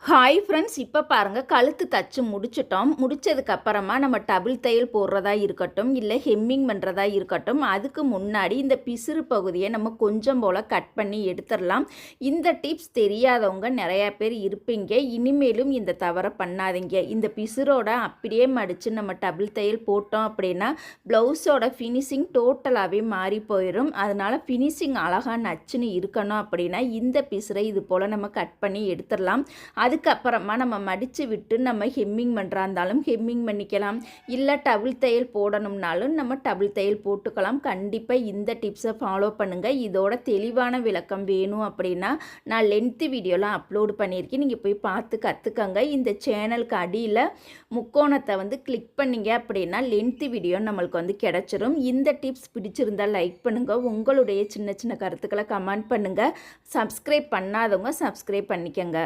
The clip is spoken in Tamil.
ஹாய் ஃப்ரெண்ட்ஸ், இப்போ பாருங்கள், கழுத்து தச்சு முடிச்சிட்டோம். முடித்ததுக்கப்புறமா நம்ம டபுள் தையல் போடுறதா இருக்கட்டும், இல்லை ஹெம்மிங் பண்ணுறதா இருக்கட்டும், அதுக்கு முன்னாடி இந்த பிசுறு பகுதியை நம்ம கொஞ்சம் போல் கட் பண்ணி எடுத்துடலாம். இந்த டிப்ஸ் தெரியாதவங்க நிறையா பேர் இருப்பீங்க. இனிமேலும் இந்த தவறை பண்ணாதீங்க. இந்த பிசுரோட அப்படியே மடித்து நம்ம டபுள் தையல் போட்டோம் அப்படின்னா ப்ளவுஸோட ஃபினிஷிங் டோட்டலாகவே மாறி போயிடும். அதனால் ஃபினிஷிங் அழகாக நச்சுன்னு இருக்கணும் அப்படின்னா இந்த பிசுரை இது போல் நம்ம கட் பண்ணி எடுத்துடலாம். அதுக்கப்புறமா நம்ம மடித்து விட்டு நம்ம ஹெம்மிங் பண்ணுறா இருந்தாலும் ஹெம்மிங் பண்ணிக்கலாம். இல்லை டபுள் தையல் போடணும்னாலும் நம்ம டபுள் தையல் போட்டுக்கலாம். கண்டிப்பாக இந்த டிப்ஸை ஃபாலோ பண்ணுங்கள். இதோட தெளிவான விளக்கம் வேணும் அப்படின்னா நான் லென்த்து வீடியோலாம் அப்லோடு பண்ணியிருக்கேன். நீங்கள் போய் பார்த்து கற்றுக்கங்க. இந்த சேனலுக்கு அடியில் முக்கோணத்தை கிளிக் பண்ணிங்க அப்படின்னா லென்த்து வீடியோ நம்மளுக்கு கிடச்சிரும். இந்த டிப்ஸ் பிடிச்சிருந்தால் லைக் பண்ணுங்கள். உங்களுடைய சின்ன சின்ன கருத்துக்களை கமெண்ட் பண்ணுங்கள். சப்ஸ்கிரைப் பண்ணாதவங்க சப்ஸ்கிரைப் பண்ணிக்கங்க.